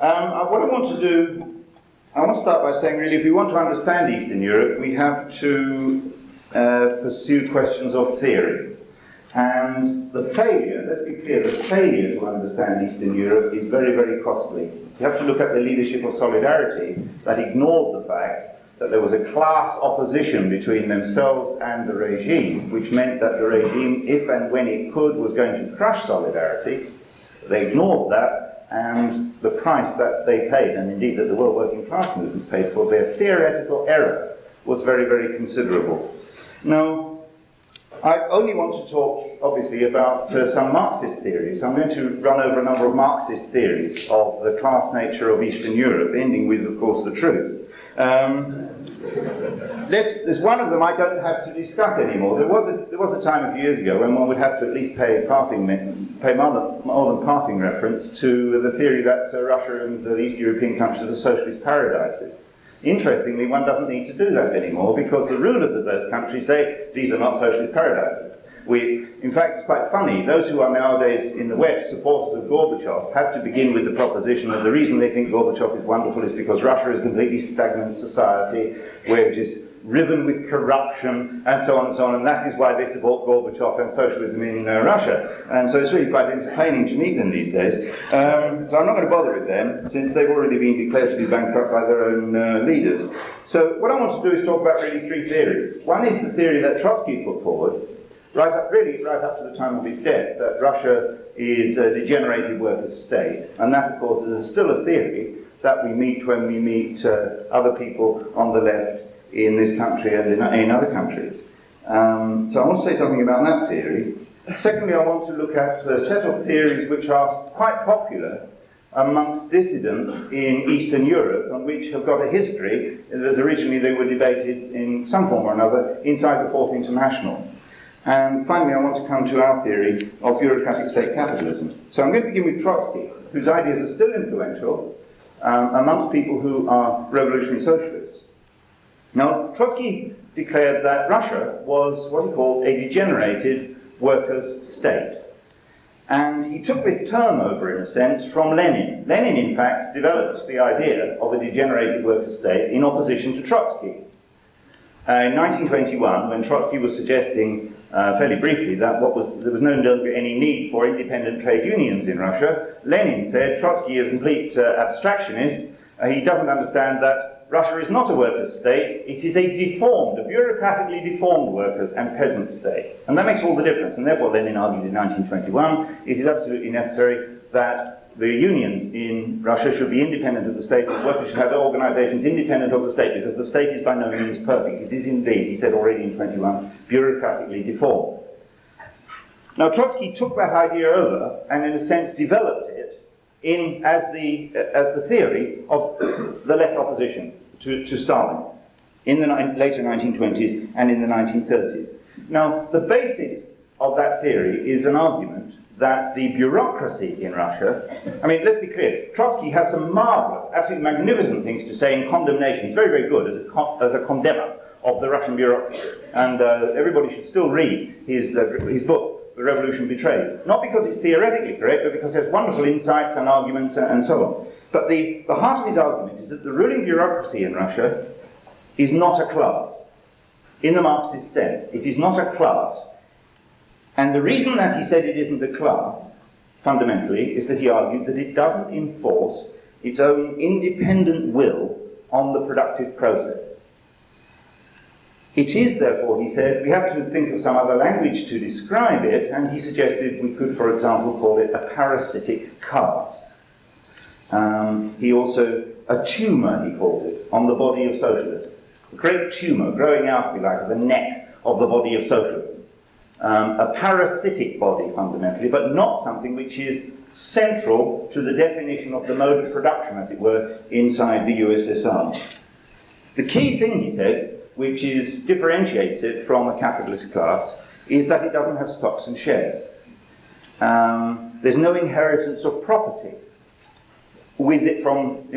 What I want to do, I want to start by saying really if we want to understand Eastern Europe, we have to pursue questions of theory. And the failure, let's be clear, the failure to understand Eastern Europe is very, very costly. You have to look at the leadership of Solidarity that ignored the fact that there was a class opposition between themselves and the regime, which meant that the regime, if and when it could, was going to crush Solidarity. They ignored that, and the price that they paid, and indeed that the world working class movement paid for their theoretical error, was very, very considerable. Now, I only want to talk, obviously, about some Marxist theories. I'm going to run over a number of Marxist theories of the class nature of Eastern Europe, ending with, of course, the truth. There's one of them I don't have to discuss anymore. There was a time a few years ago when one would have to at least pay more than passing reference to the theory that Russia and the East European countries are socialist paradises. Interestingly, one doesn't need to do that anymore because the rulers of those countries say these are not socialist paradises. In fact, it's quite funny, those who are nowadays in the West supporters of Gorbachev have to begin with the proposition that the reason they think Gorbachev is wonderful is because Russia is a completely stagnant society where it is riven with corruption and so on, and that is why they support Gorbachev and socialism in Russia. And so it's really quite entertaining to meet them these days. So I'm not going to bother with them, since they've already been declared to be bankrupt by their own leaders. So what I want to do is talk about really three theories. One is the theory that Trotsky put forward, right up to the time of his death, that Russia is a degenerated workers' state. And that, of course, is still a theory that we meet when we meet other people on the left in this country and in other countries. So I want to say something about that theory. Secondly, I want to look at a set of theories which are quite popular amongst dissidents in Eastern Europe and which have got a history, as originally they were debated in some form or another inside the Fourth International. And finally, I want to come to our theory of bureaucratic state capitalism. So I'm going to begin with Trotsky, whose ideas are still influential amongst people who are revolutionary socialists. Now, Trotsky declared that Russia was what he called a degenerated workers' state. And he took this term over, in a sense, from Lenin. Lenin, in fact, developed the idea of a degenerated workers' state in opposition to Trotsky. In 1921, when Trotsky was suggesting, fairly briefly, that there was no longer any need for independent trade unions in Russia, Lenin said Trotsky is a complete abstractionist. He doesn't understand that Russia is not a workers' state, it is a bureaucratically deformed workers' and peasant state. And that makes all the difference, and therefore Lenin argued in 1921 it is absolutely necessary that the unions in Russia should be independent of the state, and workers should have organisations independent of the state, because the state is by no means perfect. It is indeed, he said already in 21, bureaucratically deformed. Now Trotsky took that idea over and in a sense developed it as the theory of the left opposition to Stalin in the later 1920s and in the 1930s. Now, the basis of that theory is an argument that the bureaucracy in Russia, I mean, let's be clear, Trotsky has some marvellous, absolutely magnificent things to say in condemnation. He's very, very good as a condemner of the Russian bureaucracy. And everybody should still read his book, The Revolution Betrayed. Not because it's theoretically correct, but because it has wonderful insights and arguments and so on. But the heart of his argument is that the ruling bureaucracy in Russia is not a class. In the Marxist sense, it is not a class. And the reason that he said it isn't a class, fundamentally, is that he argued that it doesn't enforce its own independent will on the productive process. It is, therefore, he said, we have to think of some other language to describe it, and he suggested we could, for example, call it a parasitic caste. He also, a tumour, he calls it, on the body of socialism. A great tumour growing out, if you like, of the neck of the body of socialism. A parasitic body, fundamentally, but not something which is central to the definition of the mode of production, as it were, inside the USSR. The key thing, he said, which differentiates it from a capitalist class, is that it doesn't have stocks and shares. There's no inheritance of property. With it from,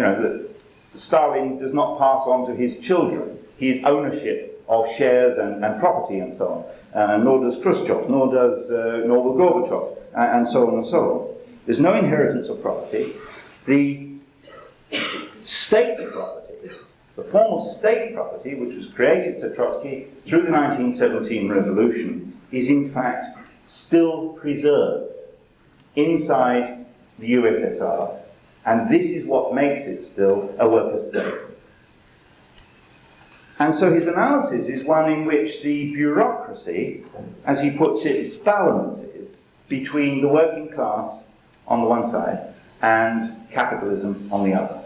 Stalin does not pass on to his children his ownership of shares and property and so on. Nor does Khrushchev, nor will Gorbachev, and so on and so on. There's no inheritance of property. The State property, the form of state property, which was created, said Trotsky, through the 1917 revolution, is in fact still preserved inside the USSR, and this is what makes it still a worker state. And so his analysis is one in which the bureaucracy, as he puts it, balances between the working class on the one side and capitalism on the other.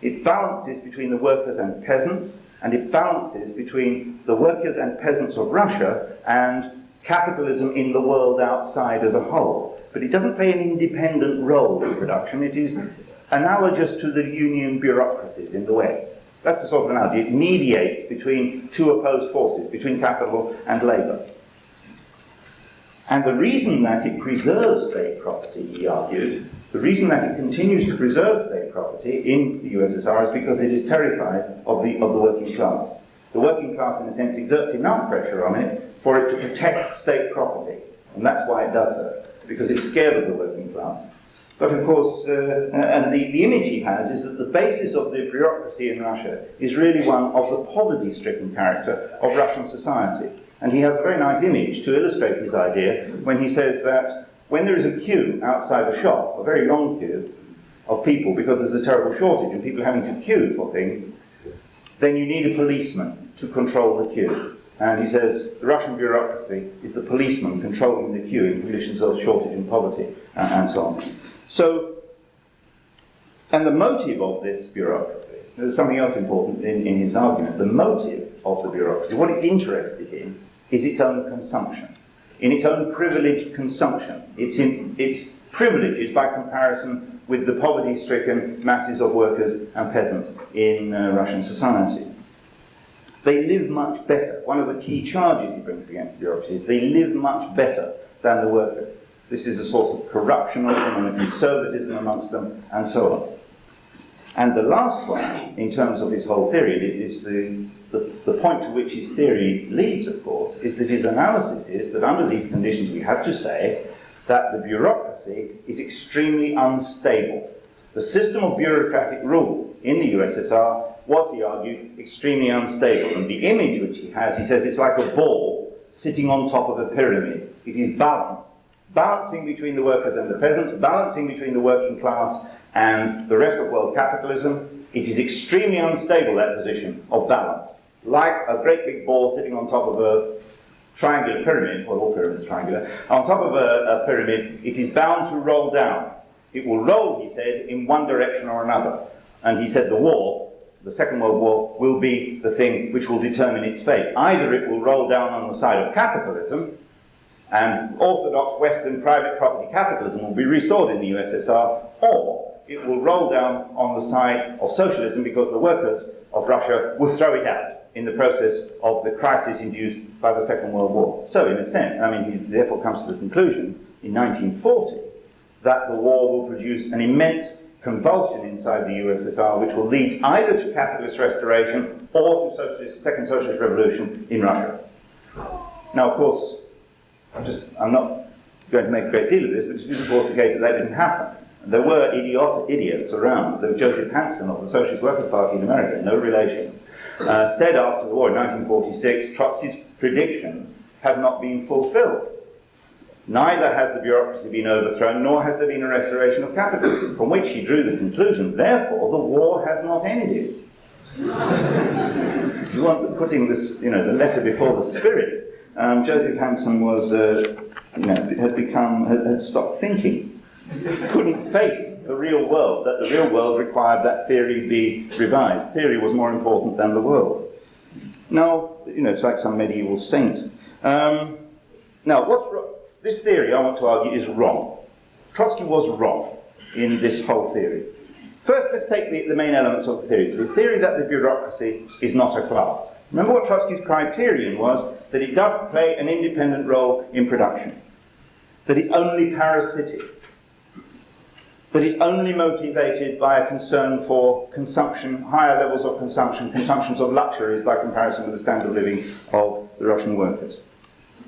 It balances between the workers and peasants, and it balances between the workers and peasants of Russia and capitalism in the world outside as a whole. But it doesn't play an independent role in production. It is analogous to the union bureaucracies in the West. That's the sort of analogy. It mediates between two opposed forces, between capital and labour. And the reason that it preserves state property, he argued, the reason that it continues to preserve state property in the USSR is because it is terrified of the working class. The working class, in a sense, exerts enough pressure on it for it to protect state property. And that's why it does so, because it's scared of the working class. But of course, and the image he has is that the basis of the bureaucracy in Russia is really one of the poverty-stricken character of Russian society. And he has a very nice image to illustrate his idea when he says that when there is a queue outside a shop, a very long queue of people because there's a terrible shortage and people having to queue for things, then you need a policeman to control the queue. And he says the Russian bureaucracy is the policeman controlling the queue in conditions of shortage and poverty and so on. So, and the motive of this bureaucracy, there's something else important in his argument, the motive of the bureaucracy, what it's interested in is its own consumption, in its own privileged consumption. It's in its privileges by comparison with the poverty-stricken masses of workers and peasants in Russian society. They live much better. One of the key charges he brings against the bureaucracy is they live much better than the workers. This is a source of corruption and a conservatism amongst them, and so on. And the last point, in terms of his whole theory, is the point to which his theory leads, of course, is that his analysis is that under these conditions we have to say that the bureaucracy is extremely unstable. The system of bureaucratic rule in the USSR was, he argued, extremely unstable. And the image which he has, he says it's like a ball sitting on top of a pyramid. It is balanced. Balancing between the workers and the peasants, balancing between the working class and the rest of world capitalism. It is extremely unstable, that position of balance. Like a great big ball sitting on top of a triangular pyramid, well, all pyramids are triangular, on top of a pyramid, it is bound to roll down. It will roll, he said, in one direction or another. And he said the war, the Second World War, will be the thing which will determine its fate. Either it will roll down on the side of capitalism, and orthodox Western private property capitalism will be restored in the USSR, or it will roll down on the side of socialism because the workers of Russia will throw it out in the process of the crisis induced by the Second World War. So, in a sense, I mean, he therefore comes to the conclusion in 1940 that the war will produce an immense convulsion inside the USSR which will lead either to capitalist restoration or to second socialist revolution in Russia. Now, of course, I'm not going to make a great deal of this, but it is, of course, the case that that didn't happen. There were idiots around. There was Joseph Hanson of the Socialist Workers' Party in America, no relation, said after the war in 1946, Trotsky's predictions have not been fulfilled. Neither has the bureaucracy been overthrown, nor has there been a restoration of capitalism, from which he drew the conclusion, therefore, the war has not ended. If you want putting this, the letter before the spirit, Joseph Hanson was, had stopped thinking, couldn't face the real world, that the real world required that theory be revised. Theory was more important than the world. Now, it's like some medieval saint. Now, what's wrong? This theory, I want to argue, is wrong. Trotsky was wrong in this whole theory. First, let's take the main elements of the theory. The theory that the bureaucracy is not a class. Remember what Trotsky's criterion was? That it doesn't play an independent role in production. That it's only parasitic. That it's only motivated by a concern for consumption, higher levels of consumption, consumptions of luxuries by comparison with the standard of living of the Russian workers.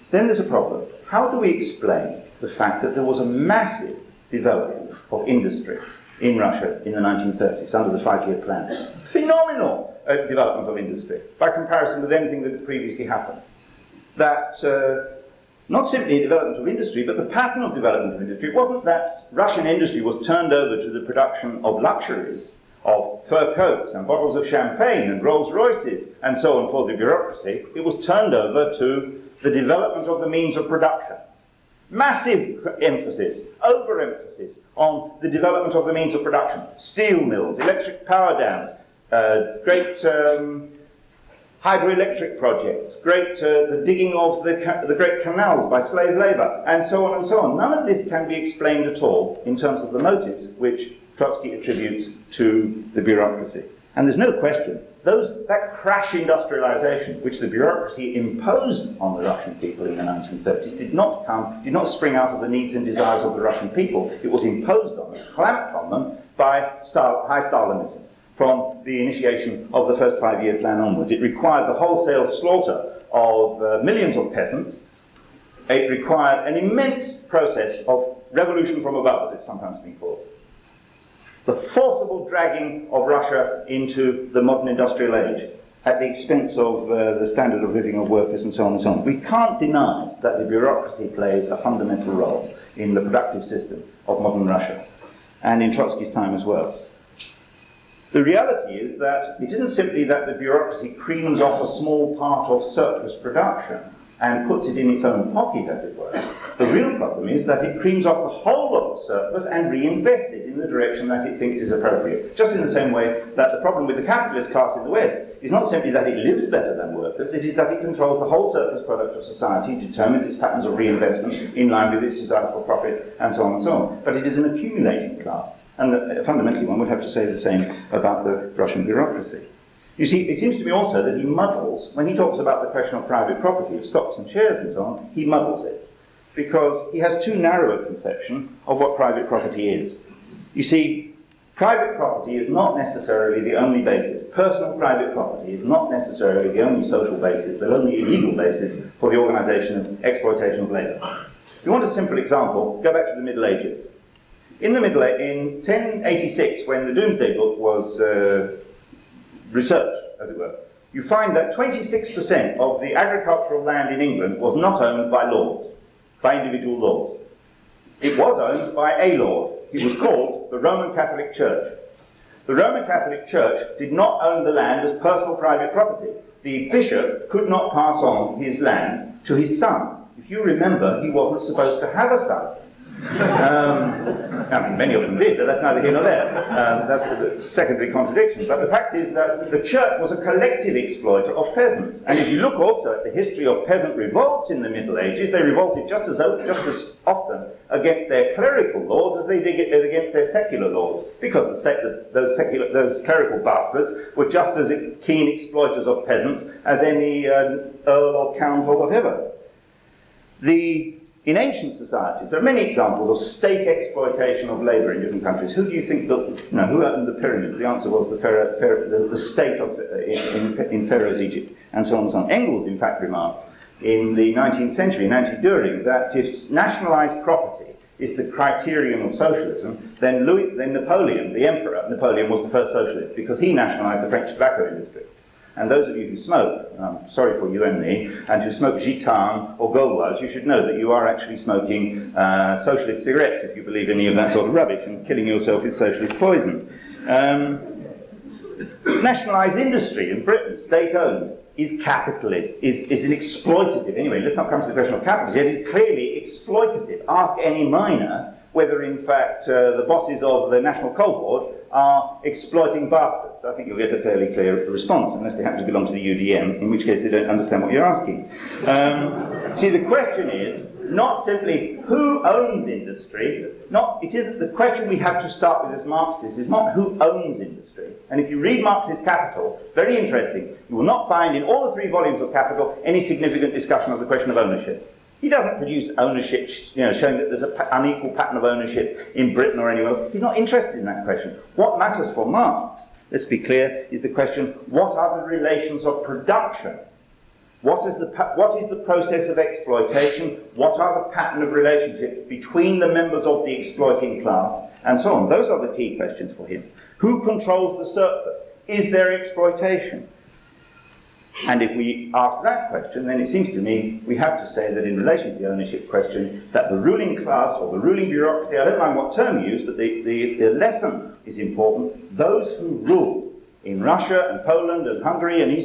Then there's a problem. How do we explain the fact that there was a massive development of industry in Russia in the 1930s under the 5-year plan. Phenomenal development of industry by comparison with anything that had previously happened. That not simply a development of industry, but the pattern of development of industry. It wasn't that Russian industry was turned over to the production of luxuries, of fur coats and bottles of champagne and Rolls Royces and so on for the bureaucracy. It was turned over to the development of the means of production. Massive emphasis, overemphasis on the development of the means of production. Steel mills, electric power dams, great hydroelectric projects, the digging of the great canals by slave labour, and so on and so on. None of this can be explained at all in terms of the motives which Trotsky attributes to the bureaucracy. And there's no question, that crash industrialization which the bureaucracy imposed on the Russian people in the 1930s did not spring out of the needs and desires of the Russian people. It was imposed on them, clamped on them by high Stalinism. From the initiation of the first 5-year plan onwards. It required the wholesale slaughter of millions of peasants. It required an immense process of revolution from above, as it's sometimes been called. The forcible dragging of Russia into the modern industrial age at the expense of the standard of living of workers and so on and so on. We can't deny that the bureaucracy plays a fundamental role in the productive system of modern Russia, and in Trotsky's time as well. The reality is that it isn't simply that the bureaucracy creams off a small part of surplus production and puts it in its own pocket, as it were. The real problem is that it creams off the whole of the surplus and reinvests it in the direction that it thinks is appropriate. Just in the same way that the problem with the capitalist class in the West is not simply that it lives better than workers, it is that it controls the whole surplus product of society, determines its patterns of reinvestment in line with its desire for profit, and so on and so on. But it is an accumulating class. And fundamentally, one would have to say the same about the Russian bureaucracy. You see, it seems to me also that he muddles, when he talks about the question of private property, of stocks and shares and so on, he muddles it. Because he has too narrow a conception of what private property is. You see, private property is not necessarily the only basis. Personal private property is not necessarily the only social basis, the only illegal basis for the organisation of exploitation of labour. If you want a simple example, go back to the Middle Ages. In 1086, when the Doomsday Book was researched, as it were, you find that 26% of the agricultural land in England was not owned by lords, by individual lords. It was owned by a lord. It was called the Roman Catholic Church. The Roman Catholic Church did not own the land as personal private property. The bishop could not pass on his land to his son. If you remember, he wasn't supposed to have a son. I mean, many of them did, but that's neither here nor there. That's a secondary contradiction. But the fact is that the church was a collective exploiter of peasants. And if you look also at the history of peasant revolts in the Middle Ages, they revolted just as often against their clerical lords as they did against their secular lords, because those clerical bastards were just as keen exploiters of peasants as any earl or count or whatever. In ancient societies, there are many examples of state exploitation of labour in different countries. Who do you think built? Who opened the pyramids? The answer was the state in Pharaoh's Egypt, and so on and so on. Engels, in fact, remarked in the 19th century, in Anti-Düring, that if nationalised property is the criterion of socialism, then Napoleon, the emperor, Napoleon was the first socialist because he nationalised the French tobacco industry. And those of you who smoke, sorry for you and me, and who smoke Gitan or Gauloise, you should know that you are actually smoking socialist cigarettes if you believe any of that sort of rubbish, and killing yourself with socialist poison. Nationalised industry in Britain, state-owned, is capitalist, is an exploitative. Anyway, let's not come to the question of capitalism. It is clearly exploitative. Ask any miner whether in fact the bosses of the National Coal Board are exploiting bastards. I think you'll get a fairly clear response, unless they happen to belong to the UDM, in which case they don't understand what you're asking. See, the question is not simply who owns industry, the question we have to start with as Marxists is not who owns industry. And if you read Marx's Capital, very interesting, you will not find in all the 3 volumes of Capital any significant discussion of the question of ownership. He doesn't produce ownership, showing that there's an unequal pattern of ownership in Britain or anywhere else. He's not interested in that question. What matters for Marx, let's be clear, is the question, what are the relations of production What is the process of exploitation? What are the pattern of relationships between the members of the exploiting class? And so on. Those are the key questions for him. Who controls the surplus? Is there exploitation? And if we ask that question, then it seems to me we have to say that in relation to the ownership question, that the ruling class or the ruling bureaucracy, I don't mind what term you use, but the lesson is important. Those who rule in Russia and Poland and Hungary and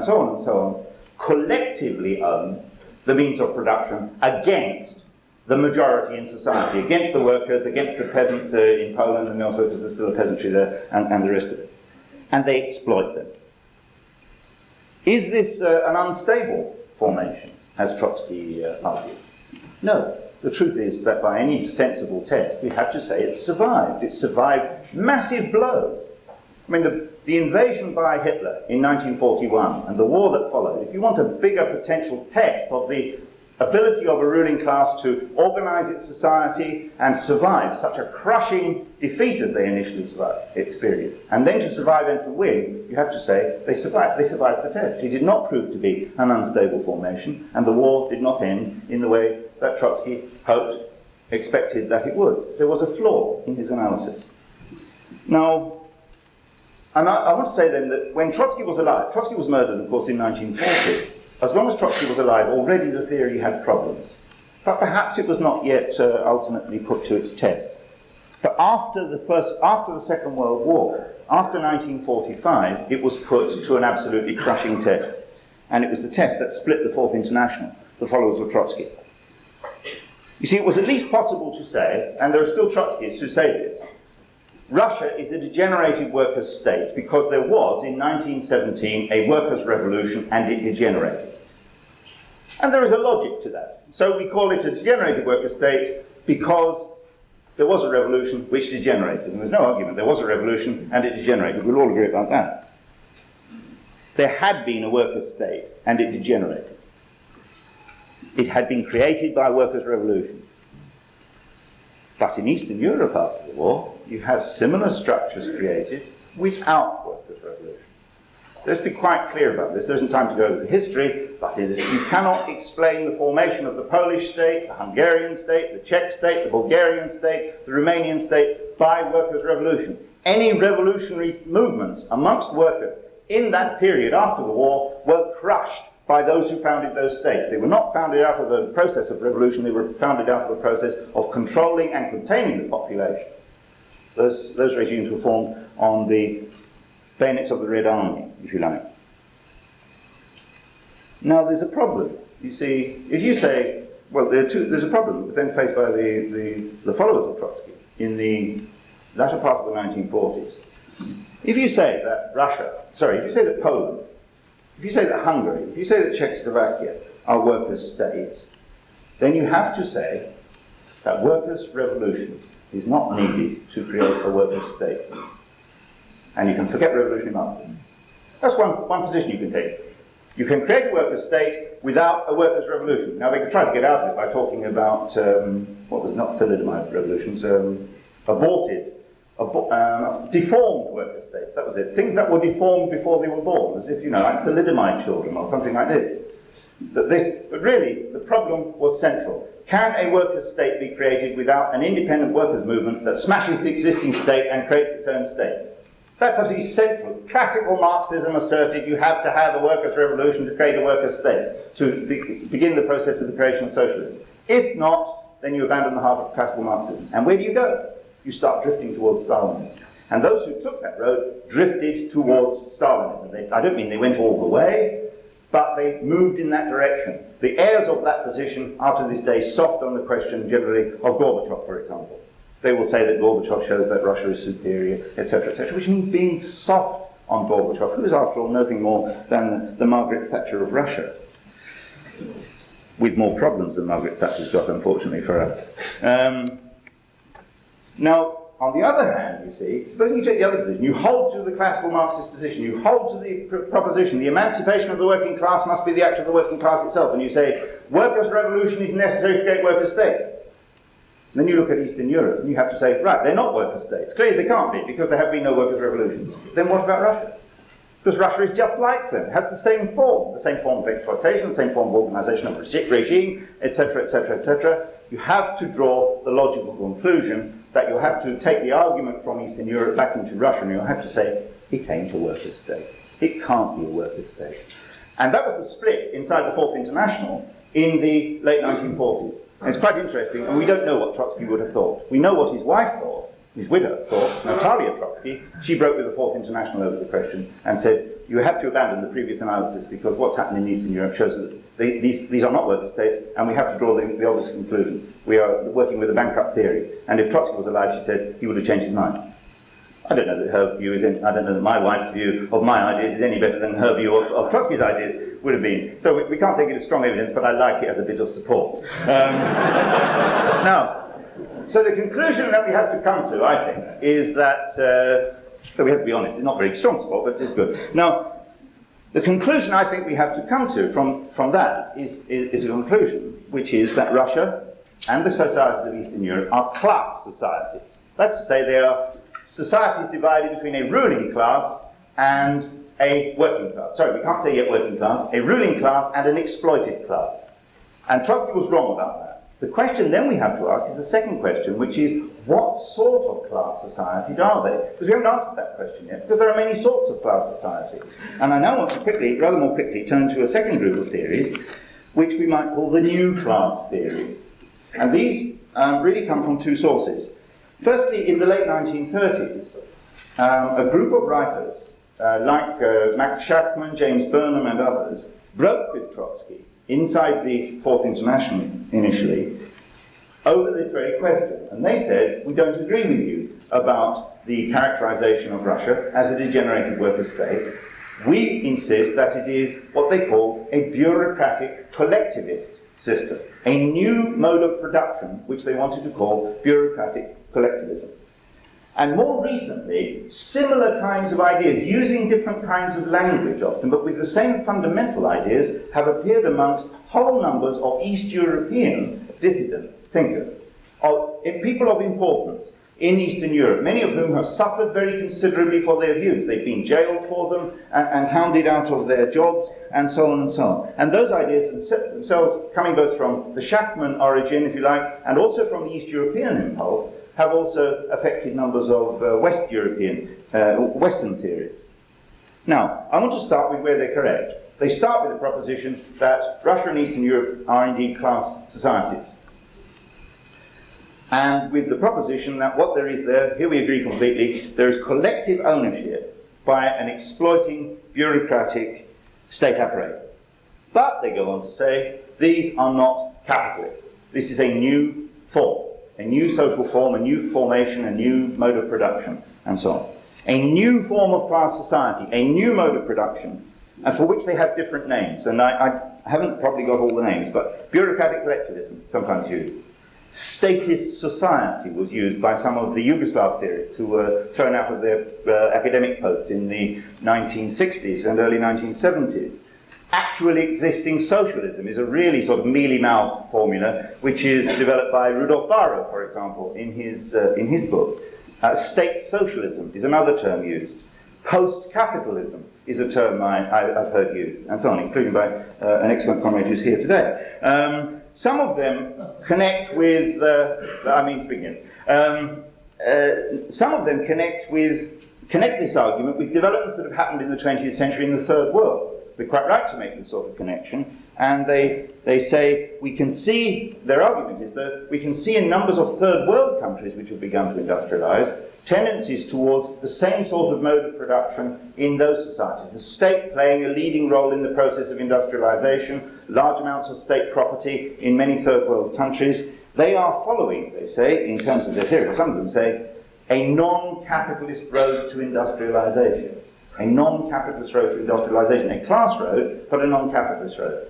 so on and so on, collectively own the means of production against the majority in society, against the workers, against the peasants in Poland and elsewhere, because there's still a peasantry there, and the rest of it. And they exploit them. Is this an unstable formation, as Trotsky argued? No. The truth is that by any sensible test, we have to say it's survived. It's survived massive blows. I mean, the invasion by Hitler in 1941 and the war that followed, if you want a bigger potential test of the ability of a ruling class to organize its society and survive such a crushing defeat as they initially experienced, and then to survive and to win, you have to say they survived the test. It did not prove to be an unstable formation, and the war did not end in the way that Trotsky hoped, expected that it would. There was a flaw in his analysis. Now, I want to say then that when Trotsky was alive, Trotsky was murdered, of course, in 1940. As long as Trotsky was alive, already the theory had problems. But perhaps it was not yet ultimately put to its test. But after the Second World War, after 1945, it was put to an absolutely crushing test. And it was the test that split the Fourth International, the followers of Trotsky. You see, it was at least possible to say, and there are still Trotskyists who say this, Russia is a degenerated workers' state because there was, in 1917, a workers' revolution and it degenerated. And there is a logic to that. So we call it a degenerated workers' state because there was a revolution which degenerated. And there's no argument. There was a revolution and it degenerated. We'll all agree about that. There had been a workers' state and it degenerated. It had been created by a workers' revolution. But in Eastern Europe after the war, you have similar structures created without workers' revolution. Let's be quite clear about this. There isn't time to go over the history, but you cannot explain the formation of the Polish state, the Hungarian state, the Czech state, the Bulgarian state, the Romanian state by workers' revolution. Any revolutionary movements amongst workers in that period after the war were crushed by those who founded those states. They were not founded out of the process of revolution, they were founded out of the process of controlling and containing the population. Those regimes were formed on the bayonets of the Red Army, if you like. Now there's a problem. You see, if you say, well, there's a problem that was then faced by the followers of Trotsky in the latter part of the 1940s. If you say that if you say that Poland, if you say that Hungary, if you say that Czechoslovakia are workers' states, then you have to say that workers' revolution is not needed to create a workers' state. And you can forget revolutionary Marxism. That's one position you can take. You can create a workers' state without a workers' revolution. Now they could try to get out of it by talking about what was not thalidomide revolutions, deformed worker states, that was it. Things that were deformed before they were born, as if, like thalidomide children or something like this. But really, the problem was central. Can a workers' state be created without an independent workers' movement that smashes the existing state and creates its own state? That's absolutely central. Classical Marxism asserted you have to have a workers' revolution to create a workers' state, to begin the process of the creation of socialism. If not, then you abandon the heart of classical Marxism. And where do you go? You start drifting towards Stalinism. And those who took that road drifted towards Stalinism. I don't mean they went all the way, but they moved in that direction. The heirs of that position are to this day soft on the question generally of Gorbachev, for example. They will say that Gorbachev shows that Russia is superior, etc., which means being soft on Gorbachev, who is, after all, nothing more than the Margaret Thatcher of Russia, with more problems than Margaret Thatcher's got, unfortunately for us. Now, on the other hand, you see, supposing you take the other position, you hold to the classical Marxist position, you hold to the proposition, the emancipation of the working class must be the act of the working class itself, and you say, workers' revolution is necessary to create workers' states. And then you look at Eastern Europe, and you have to say, right, they're not workers' states. Clearly they can't be, because there have been no workers' revolutions. Then what about Russia? Because Russia is just like them, has the same form of exploitation, the same form of organization of regime, etc., etc., etc. You have to draw the logical conclusion that you'll have to take the argument from Eastern Europe back into Russia, and you'll have to say, it ain't a workers' state. It can't be a workers' state. And that was the split inside the Fourth International in the late 1940s. And it's quite interesting, and we don't know what Trotsky would have thought. We know what his wife thought, his widow thought, Natalia Trotsky. She broke with the Fourth International over the question and said, you have to abandon the previous analysis because what's happening in Eastern Europe shows that these are not worker states, and we have to draw the obvious conclusion. We are working with a bankrupt theory. And if Trotsky was alive, she said, he would have changed his mind. I don't know that her view is I don't know that my wife's view of my ideas is any better than her view of Trotsky's ideas would have been. So we can't take it as strong evidence, but I like it as a bit of support. Now, so the conclusion that we have to come to, I think, is that, we have to be honest, it's not very strong support, but it's good. Now, the conclusion I think we have to come to from that is a conclusion, which is that Russia and the societies of Eastern Europe are class societies. That's to say they are societies divided between a ruling class and a working class. Sorry, we can't say yet working class, a ruling class and an exploited class. And Trotsky was wrong about that. The question then we have to ask is the second question, which is, what sort of class societies are they? Because we haven't answered that question yet, because there are many sorts of class societies. And I now want to quickly, rather more quickly, turn to a second group of theories, which we might call the new class theories. And these really come from two sources. Firstly, in the late 1930s, a group of writers, like Max Shachtman, James Burnham and others, broke with Trotsky inside the Fourth International initially over this very question. And they said, we don't agree with you about the characterization of Russia as a degenerated worker state. We insist that it is what they call a bureaucratic collectivist system, a new mode of production which they wanted to call bureaucratic collectivism. And more recently, similar kinds of ideas, using different kinds of language often, but with the same fundamental ideas, have appeared amongst whole numbers of East European dissident thinkers, people of importance in Eastern Europe, many of whom have suffered very considerably for their views. They've been jailed for them and hounded out of their jobs, and so on and so on. And those ideas themselves, coming both from the Shachtman origin, if you like, and also from the East European impulse, have also affected numbers of West European, Western theories. Now, I want to start with where they're correct. They start with the proposition that Russia and Eastern Europe are indeed class societies. And with the proposition that what there is there, here we agree completely, there is collective ownership by an exploiting bureaucratic state apparatus. But, they go on to say, these are not capitalist. This is a new form, a new social form, a new formation, a new mode of production, and so on. A new form of class society, a new mode of production, and for which they have different names. And I haven't probably got all the names, but bureaucratic collectivism, sometimes used. Statist society was used by some of the Yugoslav theorists who were thrown out of their academic posts in the 1960s and early 1970s. Actually existing socialism is a really sort of mealy-mouthed formula, which is developed by Rudolf Barrow, for example, in his book. State socialism is another term used. Post-capitalism is a term I've heard used, and so on, including by an excellent comrade who's here today. Some of them connect with, some of them connect this argument with developments that have happened in the 20th century in the Third World. They're quite right to make this sort of connection, and they say we can see, their argument is that we can see in numbers of Third World countries which have begun to industrialize, tendencies towards the same sort of mode of production in those societies. The state playing a leading role in the process of industrialization, large amounts of state property in many Third World countries. They are following, they say, in terms of their theory, some of them say, a non-capitalist road to industrialization. A non-capitalist road to industrialization, a class road, but a non-capitalist road.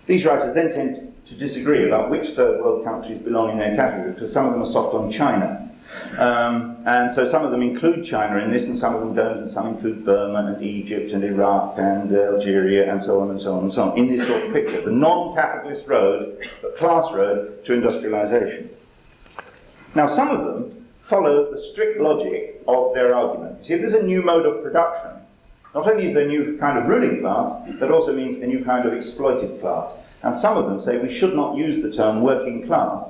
These writers then tend to disagree about which Third World countries belong in their category, because some of them are soft on China. And so some of them include China in this, and some of them don't, and some include Burma and Egypt and Iraq and Algeria and so on and so on and so on, in this sort of picture. The non-capitalist road, the class road to industrialization. Now some of them follow the strict logic of their argument. You see, if there's a new mode of production, Not only is there a new kind of ruling class, that also means a new kind of exploited class. And some of them say we should not use the term working class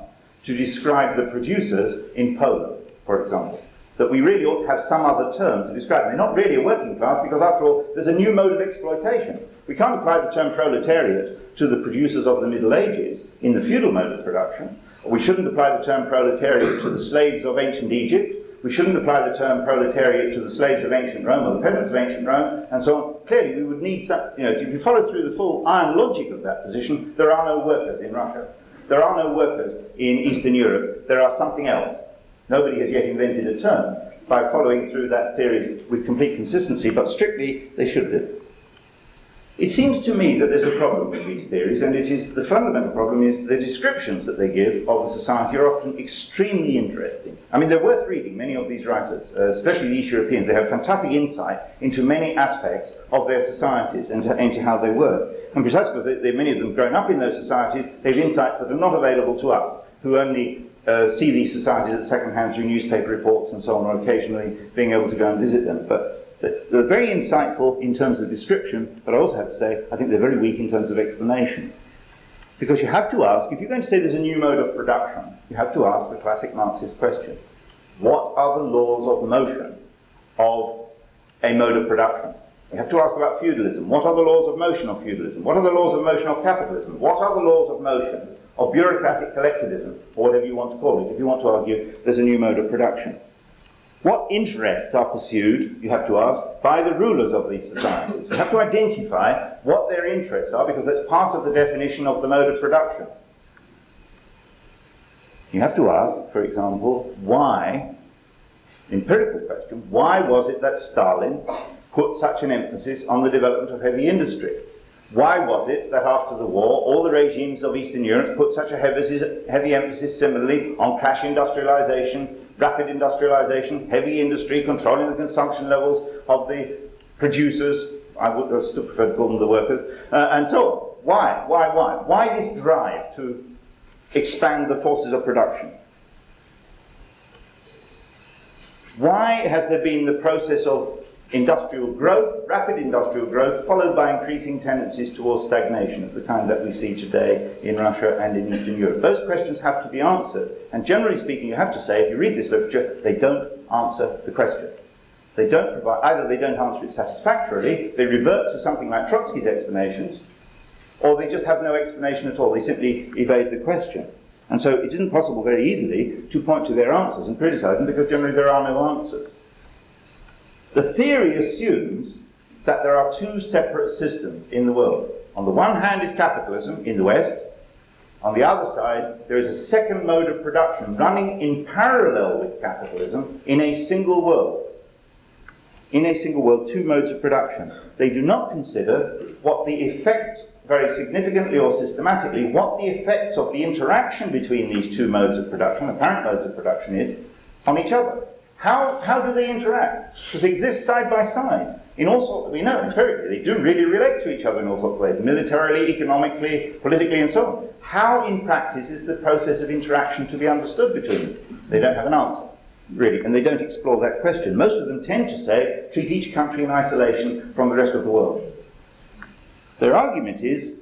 to describe the producers in Poland, for example. That we really ought to have some other term to describe them. They're not really a working class because, after all, there's a new mode of exploitation. We can't apply the term proletariat to the producers of the Middle Ages in the feudal mode of production. We shouldn't apply the term proletariat to the slaves of ancient Egypt. We shouldn't apply the term proletariat to the slaves of ancient Rome or the peasants of ancient Rome, and so on. Clearly, we would need some, if you follow through the full iron logic of that position, there are no workers in Russia. There are no workers in Eastern Europe. There are something else. Nobody has yet invented a term by following through that theory with complete consistency, but strictly they should do. It seems to me that there's a problem with these theories, and the fundamental problem is the descriptions that they give of the society are often extremely interesting. I mean, they're worth reading, many of these writers, especially the East Europeans. They have fantastic insight into many aspects of their societies and into how they work. And precisely because many of them grown up in those societies, they have insights that are not available to us, who only see these societies at second hand through newspaper reports and so on, or occasionally being able to go and visit them. But they're very insightful in terms of description, but I also have to say, I think they're very weak in terms of explanation. Because you have to ask, if you're going to say there's a new mode of production, you have to ask the classic Marxist question. What are the laws of motion of a mode of production? You have to ask about feudalism. What are the laws of motion of feudalism? What are the laws of motion of capitalism? What are the laws of motion of bureaucratic collectivism, or whatever you want to call it, if you want to argue there's a new mode of production? What interests are pursued, you have to ask, by the rulers of these societies? You have to identify what their interests are, because that's part of the definition of the mode of production. You have to ask, for example, why, empirical question, why was it that Stalin put such an emphasis on the development of heavy industry? Why was it that after the war, all the regimes of Eastern Europe put such a heavy emphasis similarly on cash industrialization, rapid industrialization, heavy industry, controlling the consumption levels of the producers, I would still prefer to call them the workers, and so on? Why? Why this drive to expand the forces of production? Why has there been the process of industrial growth, rapid industrial growth, followed by increasing tendencies towards stagnation of the kind that we see today in Russia and in Eastern Europe? Those questions have to be answered, and generally speaking, you have to say, if you read this literature, they don't answer the question. They don't provide, either they don't answer it satisfactorily, they revert to something like Trotsky's explanations, or they just have no explanation at all. They simply evade the question. And so it isn't possible very easily to point to their answers and criticize them, because generally there are no answers. The theory assumes that there are two separate systems in the world. On the one hand is capitalism in the West. On the other side, there is a second mode of production running in parallel with capitalism in a single world. In a single world, two modes of production. They do not consider what the effects, very significantly or systematically, what the effects of the interaction between these two modes of production, apparent modes of production, is on each other. How do they interact? Because they exist side by side in all sorts, we know empirically, they do really relate to each other in all sorts of ways, militarily, economically, politically, and so on. How, in practice, is the process of interaction to be understood between them? They don't have an answer, really, and they don't explore that question. Most of them tend to say, treat each country in isolation from the rest of the world. Their argument is,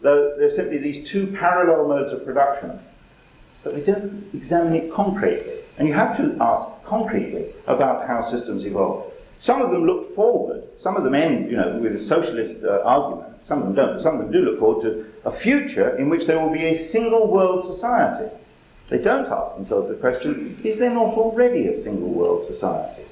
though, there's simply these two parallel modes of production, but they don't examine it concretely. And you have to ask concretely about how systems evolve. Some of them look forward. Some of them end, with a socialist argument. Some of them don't. Some of them do look forward to a future in which there will be a single world society. They don't ask themselves the question, is there not already a single world society?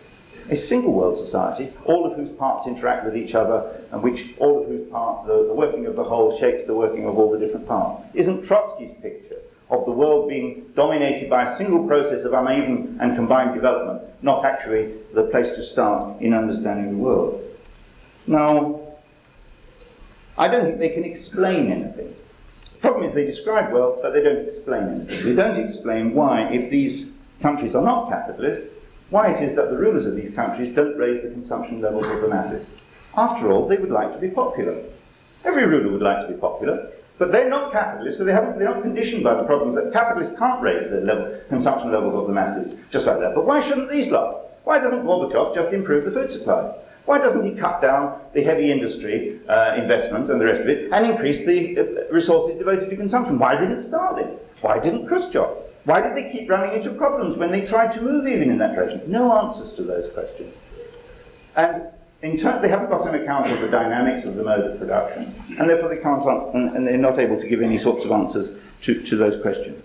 A single world society, all of whose parts interact with each other, and which all of whose part, the working of the whole shapes the working of all the different parts. Isn't Trotsky's picture of the world being dominated by a single process of uneven and combined development not actually the place to start in understanding the world? Now, I don't think they can explain anything. The problem is they describe well, but they don't explain anything. They don't explain why, if these countries are not capitalist, why it is that the rulers of these countries don't raise the consumption levels of the masses. After all, they would like to be popular. Every ruler would like to be popular. But they're not capitalists, so they're not conditioned by the problems that capitalists can't raise the consumption levels of the masses just like that. But why shouldn't these lot? Why doesn't Gorbachev just improve the food supply? Why doesn't he cut down the heavy industry investment and the rest of it and increase the resources devoted to consumption? Why didn't Stalin? Why didn't Khrushchev? Why did they keep running into problems when they tried to move even in that direction? No answers to those questions. And in turn, they haven't got an account of the dynamics of the mode of production, and therefore they can't, and they're not able to give any sorts of answers to those questions.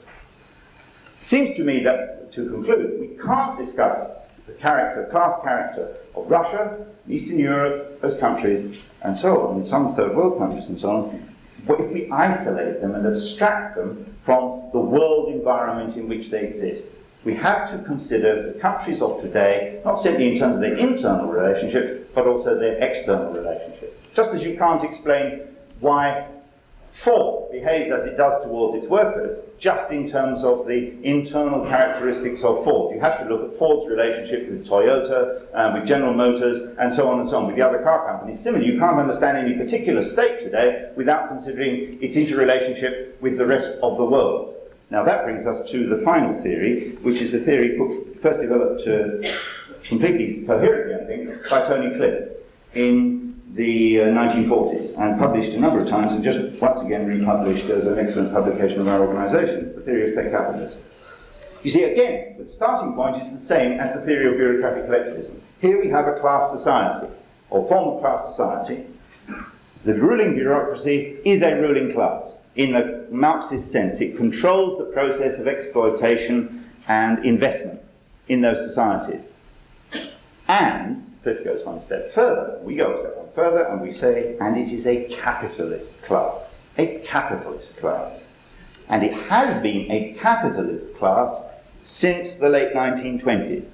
It seems to me that, to conclude, we can't discuss the class character of Russia, Eastern Europe, those countries, and so on, some third world countries and so on, if we isolate them and abstract them from the world environment in which they exist. We have to consider the countries of today, not simply in terms of their internal relationships, but also their external relationships. Just as you can't explain why Ford behaves as it does towards its workers, just in terms of the internal characteristics of Ford. You have to look at Ford's relationship with Toyota, with General Motors, and so on, with the other car companies. Similarly, you can't understand any particular state today without considering its interrelationship with the rest of the world. Now that brings us to the final theory, which is the theory first developed completely coherently, I think, by Tony Cliff in the 1940s, and published a number of times, and just once again republished as an excellent publication of our organisation, the theory of state capitalism. You see, again, the starting point is the same as the theory of bureaucratic collectivism. Here we have a class society, or form of class society. The ruling bureaucracy is a ruling class. In the Marxist sense, it controls the process of exploitation and investment in those societies. And Cliff goes one step further, we go a step one further, and we say, and it is a capitalist class. A capitalist class. And it has been a capitalist class since the late 1920s,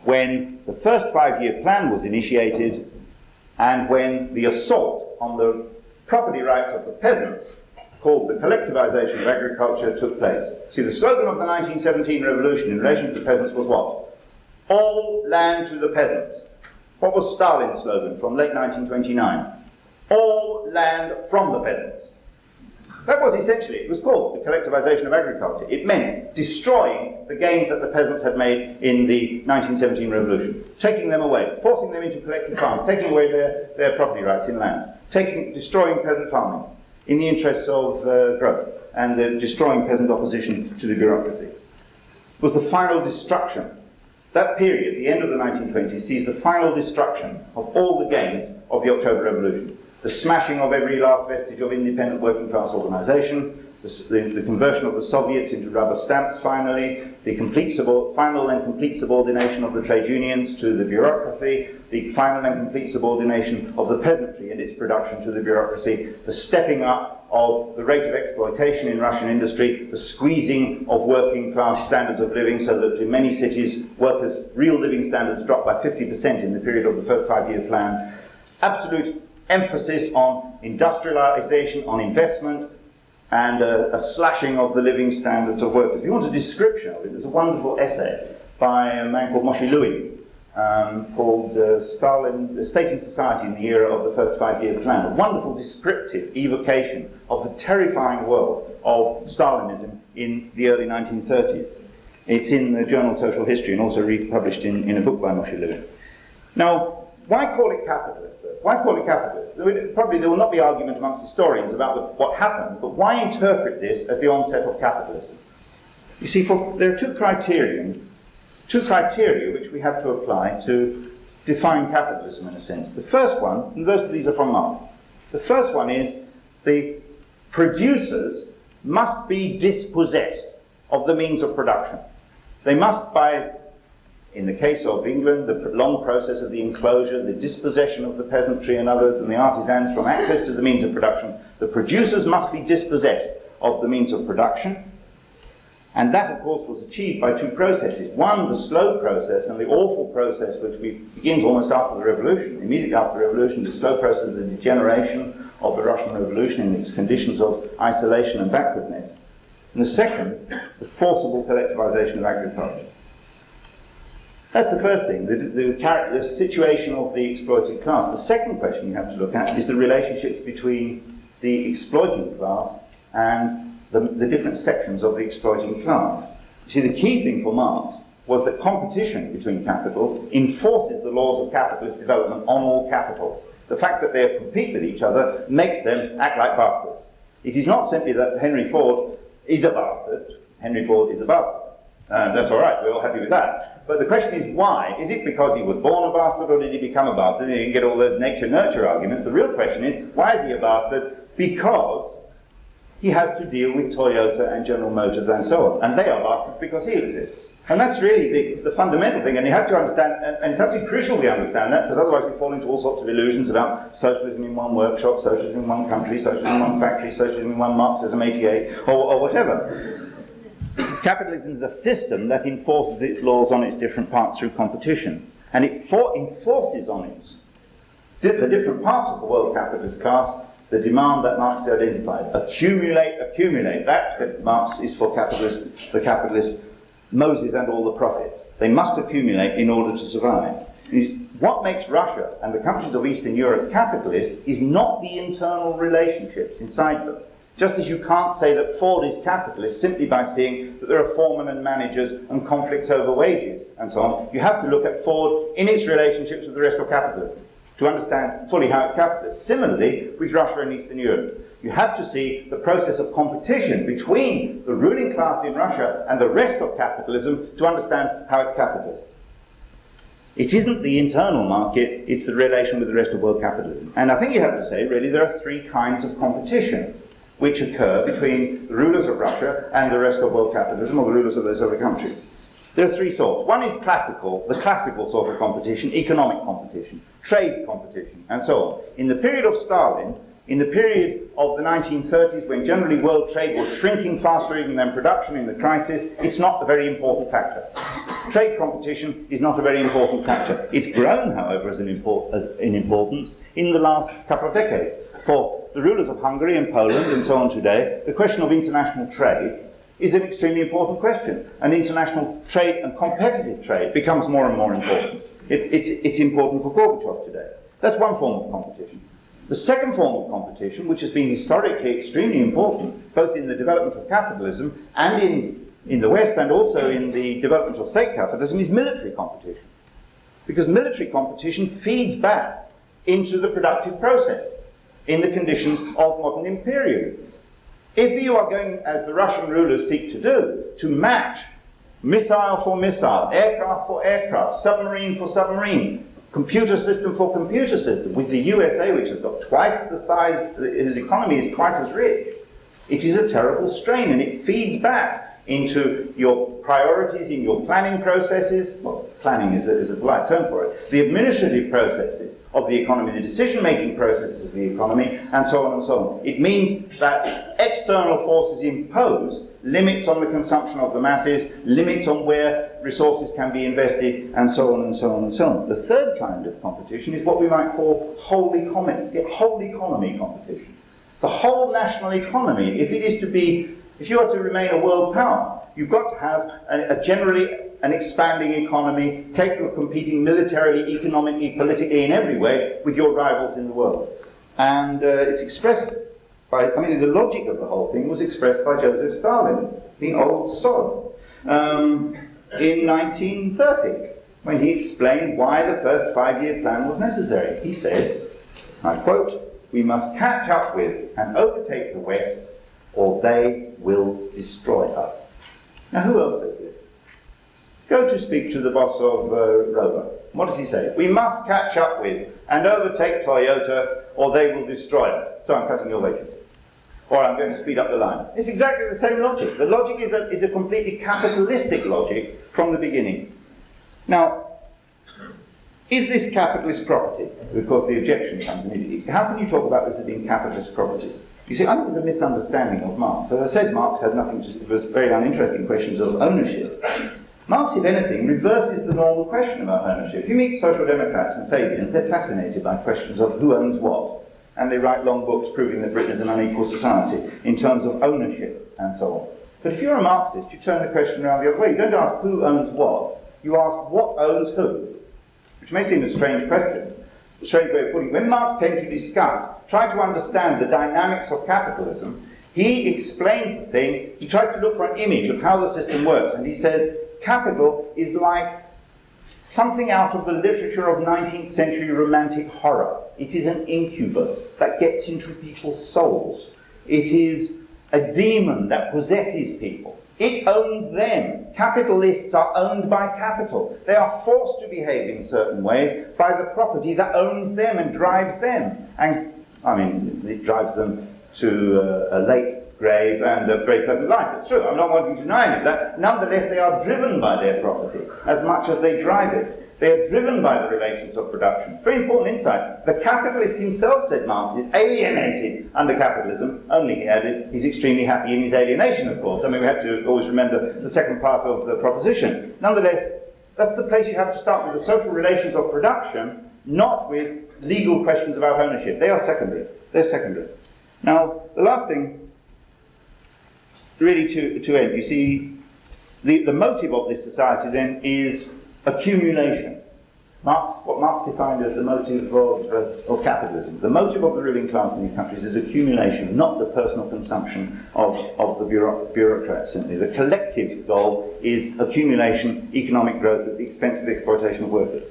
when the first 5-year plan was initiated, and when the assault on the property rights of the peasants, called the Collectivization of Agriculture, took place. See, the slogan of the 1917 revolution in relation to the peasants was what? All land to the peasants. What was Stalin's slogan from late 1929? All land from the peasants. That was essentially, it was called the Collectivization of Agriculture. It meant destroying the gains that the peasants had made in the 1917 revolution, taking them away, forcing them into collective farms, taking away their property rights in land, destroying peasant farming in the interests of growth, and destroying peasant opposition to the bureaucracy. It was the final destruction. That period, the end of the 1920s, sees the final destruction of all the gains of the October Revolution. The smashing of every last vestige of independent working class organisation, the conversion of the Soviets into rubber stamps finally, the final and complete subordination of the trade unions to the bureaucracy, the final and complete subordination of the peasantry and its production to the bureaucracy, the stepping up of the rate of exploitation in Russian industry, the squeezing of working class standards of living so that in many cities workers' real living standards dropped by 50% in the period of the first 5-year plan, absolute emphasis on industrialization, on investment, and a slashing of the living standards of workers. If you want a description of it, there's a wonderful essay by a man called Moshe Lewin called Stalin, the State and Society in the Era of the First 5-Year Plan. A wonderful descriptive evocation of the terrifying world of Stalinism in the early 1930s. It's in the journal Social History and also republished in a book by Moshe Lewin. Now, why call it capitalist? Why call it capitalist? Probably there will not be argument amongst historians about what happened, but why interpret this as the onset of capitalism? You see, there are two criteria which we have to apply to define capitalism in a sense. The first one, and both of these are from Marx, the first one is the producers must be dispossessed of the means of production. They must, in the case of England, the long process of the enclosure, the dispossession of the peasantry and others and the artisans from access to the means of production, the producers must be dispossessed of the means of production. And that, of course, was achieved by two processes. One, the slow process and the awful process which begins almost after the revolution, immediately after the revolution, the slow process of the degeneration of the Russian Revolution in its conditions of isolation and backwardness. And the second, the forcible collectivization of agriculture. That's the first thing, the situation of the exploited class. The second question you have to look at is the relationships between the exploiting class and the different sections of the exploiting class. You see, the key thing for Marx was that competition between capitals enforces the laws of capitalist development on all capitals. The fact that they compete with each other makes them act like bastards. It is not simply that Henry Ford is a bastard. Henry Ford is a bastard. That's all right, we're all happy with that. But the question is why? Is it because he was born a bastard, or did he become a bastard? And you can get all the nature-nurture arguments. The real question is, why is he a bastard? Because he has to deal with Toyota and General Motors and so on. And they are bastards because he exists. And that's really the fundamental thing, and you have to understand, and it's absolutely crucial we understand that, because otherwise we fall into all sorts of illusions about socialism in one workshop, socialism in one country, socialism in one factory, socialism in one Marxism 88, or whatever. Capitalism is a system that enforces its laws on its different parts through competition, and it enforces on the different parts of the world capitalist class the demand that Marx identified. Accumulate, accumulate. That, said Marx, is for the capitalist Moses and all the prophets. They must accumulate in order to survive. What makes Russia and the countries of Eastern Europe capitalist is not the internal relationships inside them. Just as you can't say that Ford is capitalist simply by seeing that there are foremen and managers and conflicts over wages and so on, you have to look at Ford in its relationships with the rest of capitalism to understand fully how it's capitalist. Similarly, with Russia and Eastern Europe, you have to see the process of competition between the ruling class in Russia and the rest of capitalism to understand how it's capitalist. It isn't the internal market, it's the relation with the rest of world capitalism. And I think you have to say, really, there are three kinds of competition which occur between the rulers of Russia and the rest of world capitalism, or the rulers of those other countries. There are three sorts. One is classical, the classical sort of competition, economic competition, trade competition, and so on. In the period of Stalin, in the period of the 1930s, when generally world trade was shrinking faster even than production in the crisis, it's not a very important factor. Trade competition is not a very important factor. It's grown, however, in importance in the last couple of decades. For the rulers of Hungary and Poland and so on today, the question of international trade is an extremely important question. And international trade and competitive trade becomes more and more important. It's important for Gorbachev today. That's one form of competition. The second form of competition, which has been historically extremely important, both in the development of capitalism and in the West and also in the development of state capitalism, is military competition. Because military competition feeds back into the productive process in the conditions of modern imperialism. If you are going, as the Russian rulers seek to do, to match missile for missile, aircraft for aircraft, submarine for submarine, computer system for computer system, with the USA, which has got twice the size, whose economy is twice as rich, it is a terrible strain, and it feeds back into your priorities in your planning processes. Well, planning is a polite term for it. The administrative processes of the economy, the decision-making processes of the economy, and so on and so on. It means that external forces impose limits on the consumption of the masses, limits on where resources can be invested, and so on and so on and so on. The third kind of competition is what we might call whole economy competition. The whole national economy, if you are to remain a world power, you've got to have a generally an expanding economy capable of competing militarily, economically, politically, in every way with your rivals in the world. And it's expressed by, the logic of the whole thing was expressed by Joseph Stalin, the old sod, in 1930, when he explained why the first 5-year plan was necessary. He said, I quote, "We must catch up with and overtake the West, or they will destroy us." Now, who else says this? Go to speak to the boss of Rover. What does he say? We must catch up with and overtake Toyota, or they will destroy us. So I'm cutting your wages. Or I'm going to speed up the line. It's exactly the same logic. The logic is a completely capitalistic logic from the beginning. Now, is this capitalist property? Because the objection comes immediately. How can you talk about this as being capitalist property? You see, I think there's a misunderstanding of Marx. As I said, Marx had nothing to do with very uninteresting questions of ownership. Marx, if anything, reverses the normal question about ownership. If you meet social democrats and Fabians, they're fascinated by questions of who owns what. And they write long books proving that Britain is an unequal society in terms of ownership and so on. But if you're a Marxist, you turn the question around the other way. You don't ask who owns what, you ask what owns who. Which may seem a strange question, a strange way of putting it. When Marx came to try to understand the dynamics of capitalism, he explains the thing, he tries to look for an image of how the system works, and he says, capital is like something out of the literature of 19th century romantic horror. It is an incubus that gets into people's souls. It is a demon that possesses people. It owns them. Capitalists are owned by capital. They are forced to behave in certain ways by the property that owns them and drives them. And, I mean, it drives them to a late grave and a very pleasant life. It's true. I'm not wanting to deny any of that. Nonetheless, they are driven by their property as much as they drive it. They are driven by the relations of production. Very important insight. The capitalist himself, said Marx, is alienated under capitalism. Only, he added, he's extremely happy in his alienation, of course. I mean, we have to always remember the second part of the proposition. Nonetheless, that's the place you have to start with, the social relations of production, not with legal questions about ownership. They are secondary. They're secondary. Now, the last thing, really to end, you see, the motive of this society then is accumulation. What Marx defined as the motive of capitalism. The motive of the ruling class in these countries is accumulation, not the personal consumption of the bureaucrats simply. The collective goal is accumulation, economic growth at the expense of the exploitation of workers.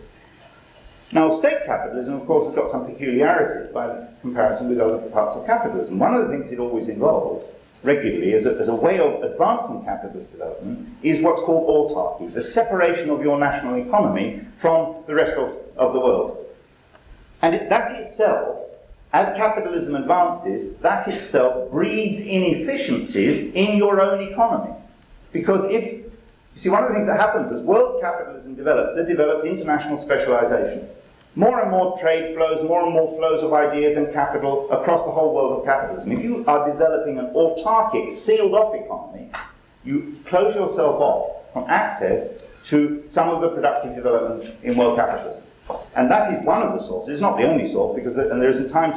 Now, state capitalism, of course, has got some peculiarities by comparison with other parts of capitalism. One of the things it always involves, regularly, as a way of advancing capitalist development, is what's called autarky, the separation of your national economy from the rest of the world. And that itself, as capitalism advances, that itself breeds inefficiencies in your own economy. Because you see, one of the things that happens as world capitalism develops, there develops international specialization. More and more trade flows, more and more flows of ideas and capital across the whole world of capitalism. If you are developing an autarkic, sealed-off economy, you close yourself off from access to some of the productive developments in world capitalism. And that is one of the sources. It's not the only source, because there isn't time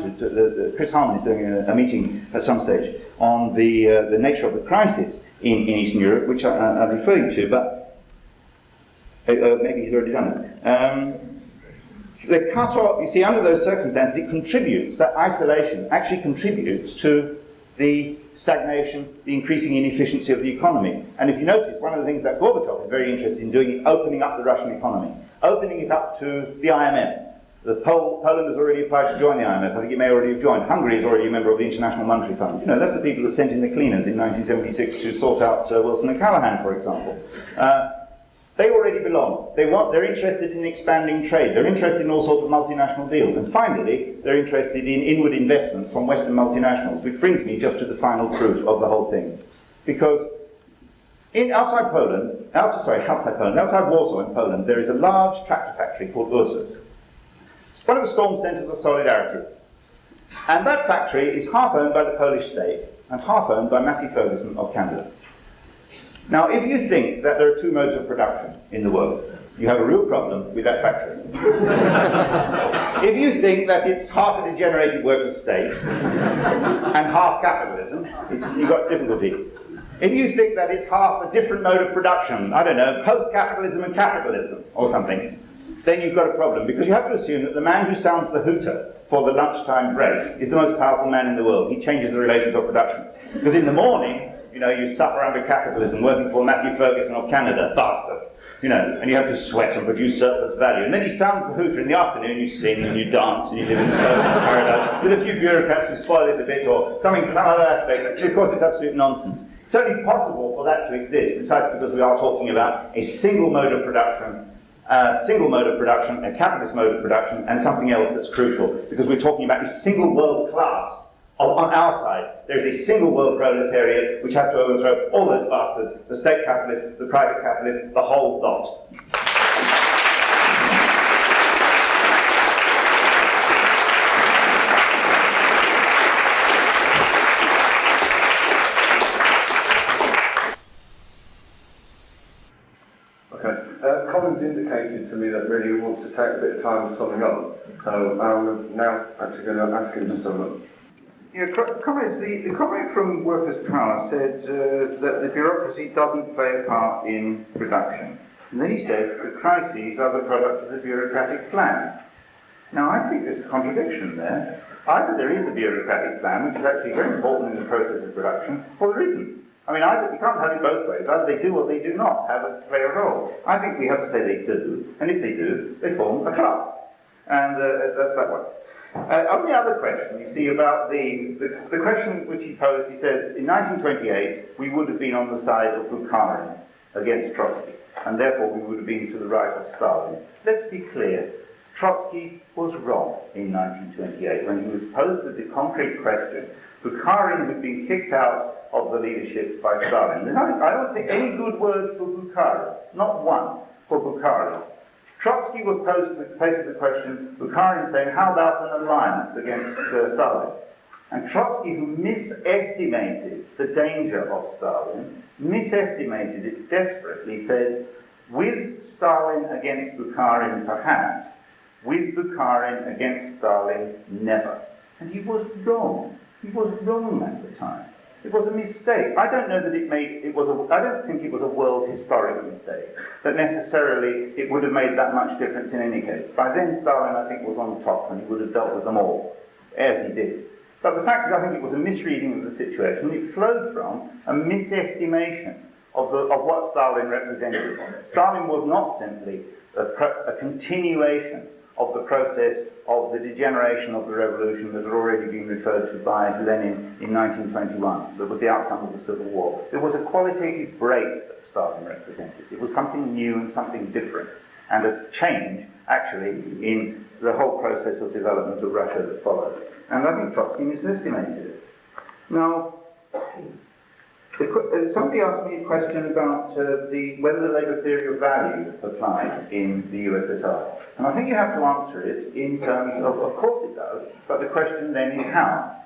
Chris Harman is doing a meeting at some stage on the nature of the crisis in Eastern Europe, which I'm referring to, but maybe he's already done it. The cut-off, you see, under those circumstances, it contributes, that isolation actually contributes to the stagnation, the increasing inefficiency of the economy. And if you notice, one of the things that Gorbachev is very interested in doing is opening up the Russian economy, opening it up to the IMF. Poland has already applied to join the IMF. I think it may already have joined. Hungary is already a member of the International Monetary Fund. You know, that's the people that sent in the cleaners in 1976 to sort out Wilson and Callahan, for example. They already belong. They're interested in expanding trade. They're interested in all sorts of multinational deals. And finally, they're interested in inward investment from Western multinationals, which brings me just to the final proof of the whole thing. Because outside Warsaw in Poland, there is a large tractor factory called Ursus. It's one of the storm centres of solidarity. And that factory is half owned by the Polish state and half owned by Massey Ferguson of Canada. Now, if you think that there are two modes of production in the world, you have a real problem with that factory. If you think that it's half a degenerated workers' state and half capitalism, you've got difficulty. If you think that it's half a different mode of production, I don't know, post-capitalism and capitalism or something, then you've got a problem, because you have to assume that the man who sounds the hooter for the lunchtime break is the most powerful man in the world. He changes the relations of production. Because in the morning, you know, you suffer under capitalism, working for Massey Ferguson of Canada, bastard. You know, and you have to sweat and produce surplus value. And then he sounds the hooter in the afternoon, you sing and you dance and you live in the social paradise with a few bureaucrats who spoil it a bit or some other aspect. Of course, it's absolute nonsense. It's only possible for that to exist precisely because we are talking about a single mode of production, a capitalist mode of production, and something else that's crucial, because we're talking about a single world class. On our side, there is a single world proletariat which has to overthrow all those bastards, the state capitalists, the private capitalists, the whole lot. Okay. Colin's indicated to me that really he wants to take a bit of time summing up, so I'm now actually going to ask him to sum up. Yeah, the comment from Workers' Power said that the bureaucracy doesn't play a part in production. And then he said the crises are the product of the bureaucratic plan. Now, I think there's a contradiction there. Either there is a bureaucratic plan, which is actually very important in the process of production, or there isn't. I mean, you can't have it both ways. Either they do or they do not play a role. I think we have to say they do, and if they do, they form a club. And that's that one. On the other question, you see, about the question which he posed, he said, in 1928, we would have been on the side of Bukharin against Trotsky, and therefore we would have been to the right of Stalin. Let's be clear, Trotsky was wrong in 1928 when he was posed with the concrete question. Bukharin had been kicked out of the leadership by Stalin. I don't say any good word for Bukharin, not one for Bukharin. Trotsky was faced with the question, Bukharin saying, how about an alliance against Stalin? And Trotsky, who misestimated the danger of Stalin, misestimated it desperately, said, with Stalin against Bukharin perhaps, with Bukharin against Stalin never. And he was wrong. He was wrong at the time. It was a mistake. I don't know that I don't think it was a world historic mistake, that necessarily it would have made that much difference in any case. By then, Stalin, I think, was on top, and he would have dealt with them all, as he did. But the fact is, I think it was a misreading of the situation. It flowed from a misestimation of what Stalin represented. Stalin was not simply a continuation of the process of the degeneration of the revolution that had already been referred to by Lenin in 1921, that was the outcome of the Civil War. There was a qualitative break that Stalin represented. It was something new and something different, and a change, actually, in the whole process of development of Russia that followed. And I think Trotsky misestimated it. Now, somebody asked me a question about whether the labour theory of value applied in the USSR. And I think you have to answer it in terms of course it does, but the question then is how.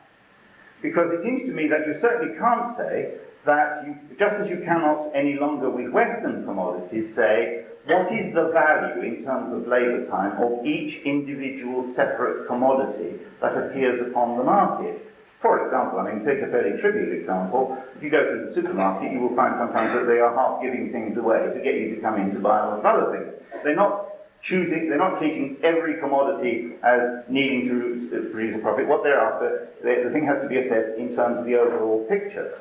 Because it seems to me that you certainly can't say that, just as you cannot any longer with Western commodities say, what is the value in terms of labour time of each individual separate commodity that appears upon the market. For example, I mean, take a fairly trivial example. If you go to the supermarket, you will find sometimes that they are half giving things away to get you to come in to buy a lot of other things. They're not treating every commodity as needing to produce a profit. What they're after, the thing has to be assessed in terms of the overall picture.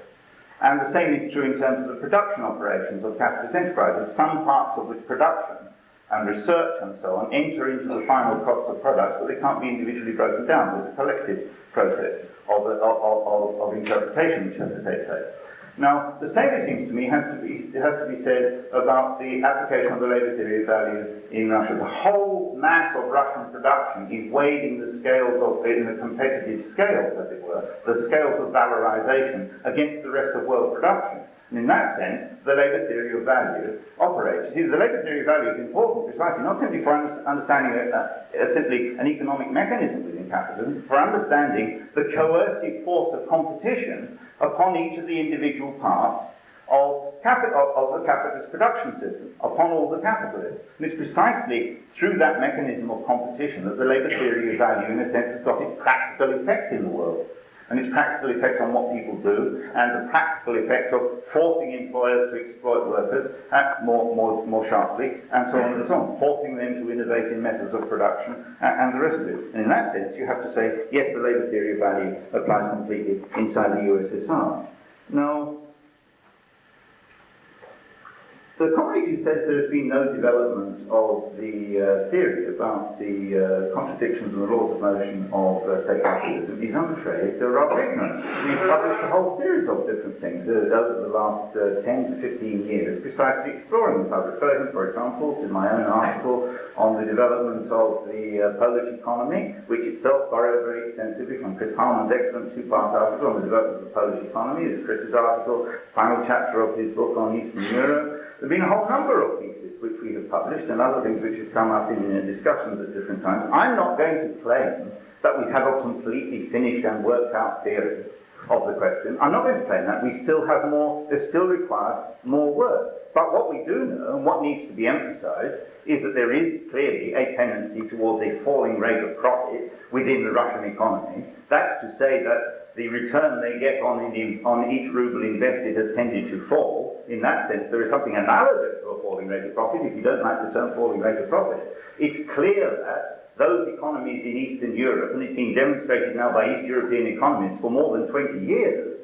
And the same is true in terms of the production operations of capitalist enterprises. Some parts of the production and research and so on enter into the final cost of products, but they can't be individually broken down. There's a collective process of interpretation which has to take place. Now, the same, it seems to me, has to be said about the application of the labour theory of value in Russia. The whole mass of Russian production is weighed in the competitive scales, as it were, the scales of valorization against the rest of world production. And in that sense, the labour theory of value operates. You see, the labour theory of value is important precisely, not simply for understanding simply an economic mechanism within capitalism, for understanding the coercive force of competition upon each of the individual parts of the capitalist production system, upon all the capitalists. And it's precisely through that mechanism of competition that the labour theory of value, in a sense, has got its practical effect in the world. And its practical effect on what people do, and the practical effect of forcing employers to exploit workers more sharply, and so on and so on, forcing them to innovate in methods of production, and the rest of it. And in that sense, you have to say, yes, the labour theory of value applies completely inside the USSR. Now, the commentary says there has been no development of the theory about the contradictions and the laws of motion of state capitalism is, I'm afraid, rather ignorant. We've published a whole series of different things over the last 10 to 15 years, precisely exploring this. I refer him, for example, to my own article on the development of the Polish economy, which itself borrowed very extensively from Chris Harman's excellent two-part article on the development of the Polish economy. There's Chris's article, final chapter of his book on Eastern Europe. There have been a whole number of pieces which we have published and other things which have come up in discussions at different times. I'm not going to claim that we have a completely finished and worked out theory of the question. I'm not going to claim that. We still have more, there still requires more work. But what we do know, and what needs to be emphasized, is that there is clearly a tendency towards a falling rate of profit within the Russian economy. That's to say that the return they get on each ruble invested has tended to fall. In that sense, there is something analogous to a falling rate of profit, if you don't like the term falling rate of profit. It's clear that those economies in Eastern Europe, and it's been demonstrated now by East European economists for more than 20 years,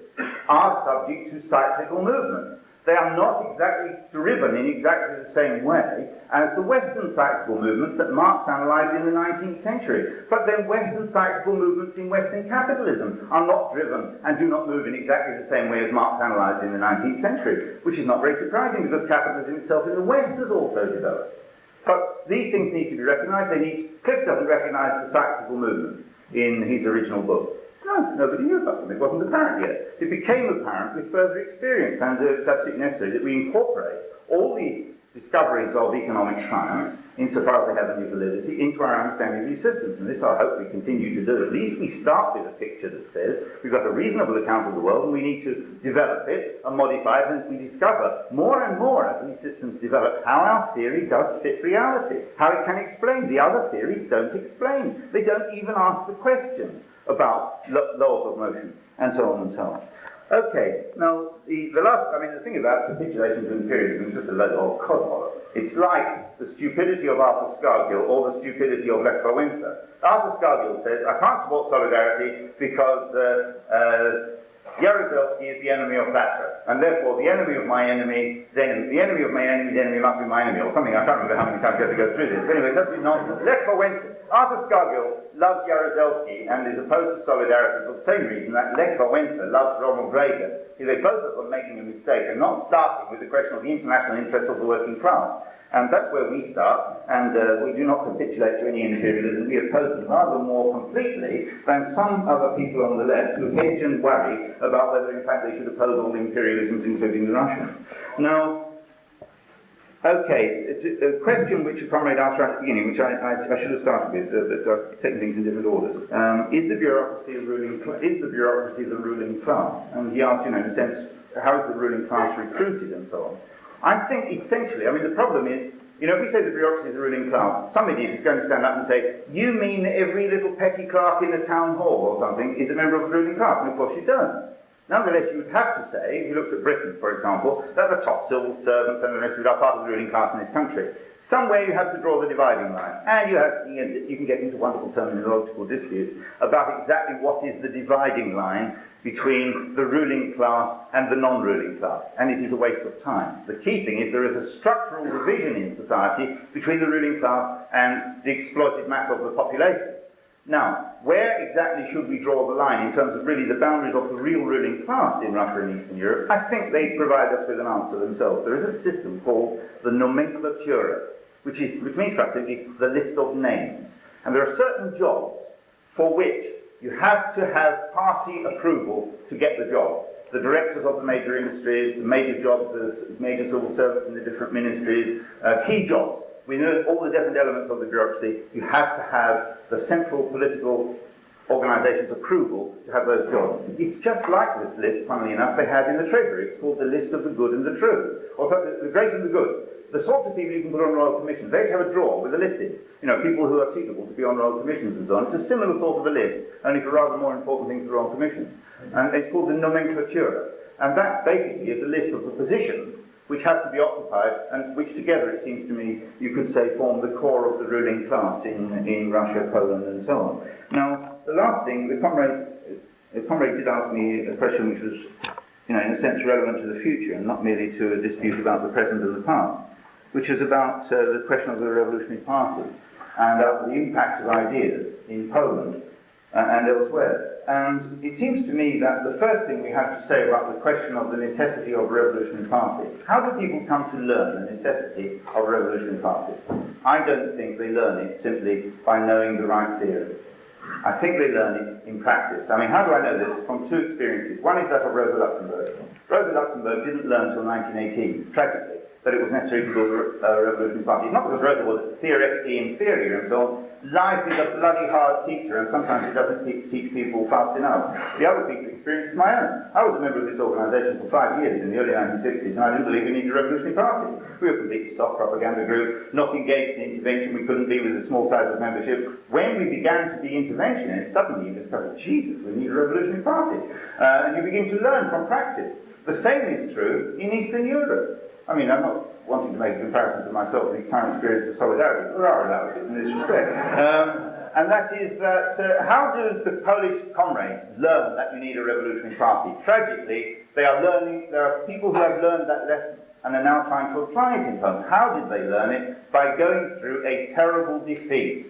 are subject to cyclical movement. They are not exactly driven in exactly the same way as the Western cyclical movements that Marx analysed in the 19th century. But then Western cyclical movements in Western capitalism are not driven and do not move in exactly the same way as Marx analysed in the 19th century, which is not very surprising because capitalism itself in the West has also developed. But these things need to be recognised. Cliff doesn't recognise the cyclical movement in his original book. No, nobody knew about them. It wasn't apparent yet. It became apparent with further experience, and it's absolutely necessary that we incorporate all the discoveries of economic science, insofar as they have any validity, into our understanding of these systems. And this I hope we continue to do. At least we start with a picture that says we've got a reasonable account of the world and we need to develop it and modify it, and we discover more and more as these systems develop how our theory does fit reality, how it can explain. The other theories don't explain. They don't even ask the questions about laws of motion, and so on and so on. Okay, now, the thing about capitulation to imperialism is just a load of codwallop. It's like the stupidity of Arthur Scargill or the stupidity of Lech Wałęsa. Arthur Scargill says, I can't support solidarity because Jaruzelski is the enemy of Thatcher, and therefore the enemy of my enemy's enemy, the enemy of my enemy's enemy must be my enemy, or something. I can't remember how many times you have to go through this. But anyway, that's nonsense. Lech Wałęsa, Arthur Scargill loves Jaruzelski and is opposed to solidarity for the same reason that Lech Wałęsa loves Ronald Reagan. They both of them making a mistake and not starting with the question of the international interests of the working class. And that's where we start, and we do not capitulate to any imperialism. We oppose them rather more completely than some other people on the left who hedge and worry about whether in fact they should oppose all imperialisms, including the Russian. Now, okay, it's a question which a comrade asked right at the beginning, which I should have started with, but I've taken things in different orders. Is the bureaucracy the ruling class? And he asked, in a sense, how is the ruling class recruited and so on. I think essentially, the problem is, if we say the bureaucracy is the ruling class, some idiot is going to stand up and say, you mean that every little petty clerk in the town hall or something is a member of the ruling class? And of course you don't. Nonetheless, you would have to say, if you looked at Britain, for example, that the top civil servants and the rest of it are part of the ruling class in this country. Somewhere you have to draw the dividing line. And you can get into wonderful terminological disputes about exactly what is the dividing line between the ruling class and the non-ruling class. And it is a waste of time. The key thing is there is a structural division in society between the ruling class and the exploited mass of the population. Now, where exactly should we draw the line in terms of really the boundaries of the real ruling class in Russia and Eastern Europe? I think they provide us with an answer themselves. There is a system called the nomenclatura, which means quite simply the list of names. And there are certain jobs for which you have to have party approval to get the job. The directors of the major industries, the major jobs, the major civil servants in the different ministries, key jobs. We know all the different elements of the bureaucracy. You have to have the central political organisation's approval to have those jobs. It's just like this list, funnily enough, they had in the Treasury. It's called the list of the good and the true. Or the great and the good. The sorts of people you can put on royal commissions, they have a drawer with a list in. People who are suitable to be on royal commissions and so on. It's a similar sort of a list, only for rather more important things than royal commissions. And it's called the nomenclatura. And that basically is a list of the positions which have to be occupied, and which together, it seems to me, you could say form the core of the ruling class in Russia, Poland, and so on. Now, the last thing, the comrade did ask me a question which was, in a sense, relevant to the future, and not merely to a dispute about the present and the past, which is about the question of the Revolutionary Party, and the impact of ideas in Poland and elsewhere. And it seems to me that the first thing we have to say about the question of the necessity of a revolutionary party, how do people come to learn the necessity of a revolutionary party? I don't think they learn it simply by knowing the right theory. I think they learn it in practice. How do I know this? From two experiences. One is that of Rosa Luxemburg. Rosa Luxemburg didn't learn until 1918, tragically, that it was necessary to build a revolutionary party. It's not because Rosa was theoretically inferior and so on. Life is a bloody hard teacher, and sometimes it doesn't teach people fast enough. The other people experience is my own. I was a member of this organisation for 5 years in the early 1960s, and I didn't believe we needed a revolutionary party. We were a completely soft propaganda group, not engaged in intervention. We couldn't be with a small size of membership. When we began to be interventionists, suddenly you discovered, Jesus, we need a revolutionary party. And you begin to learn from practice. The same is true in Eastern Europe. I'm not wanting to make a comparison to myself and the time experience of solidarity, there are allowed in this respect. And that is that how do the Polish comrades learn that you need a revolutionary party? Tragically, there are people who have learned that lesson and are now trying to apply it in Poland. How did they learn it? By going through a terrible defeat.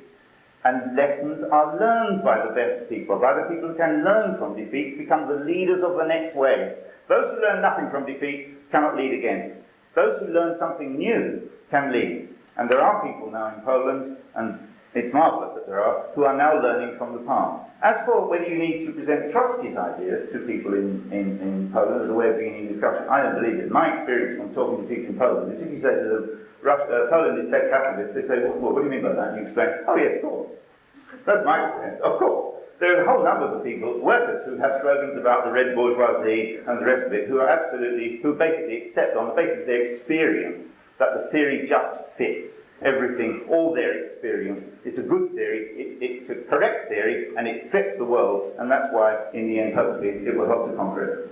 And lessons are learned by the best people, by the people who can learn from defeat, become the leaders of the next wave. Those who learn nothing from defeat cannot lead again. Those who learn something new can lead. And there are people now in Poland, and it's marvellous that there are, who are now learning from the past. As for whether you need to present Trotsky's ideas to people in Poland as a way of beginning discussion, I don't believe it. My experience from talking to people in Poland is if you say to them, Poland is state capitalist, they say, well, what do you mean by that? And you explain, oh yes, of course. That's my experience, of course. There are a whole number of people, workers, who have slogans about the red bourgeoisie and the rest of it, who basically accept on the basis of their experience that the theory just fits everything, all their experience. It's a good theory, it's a correct theory, and it fits the world, and that's why, in the end, hopefully, it will help to conquer it.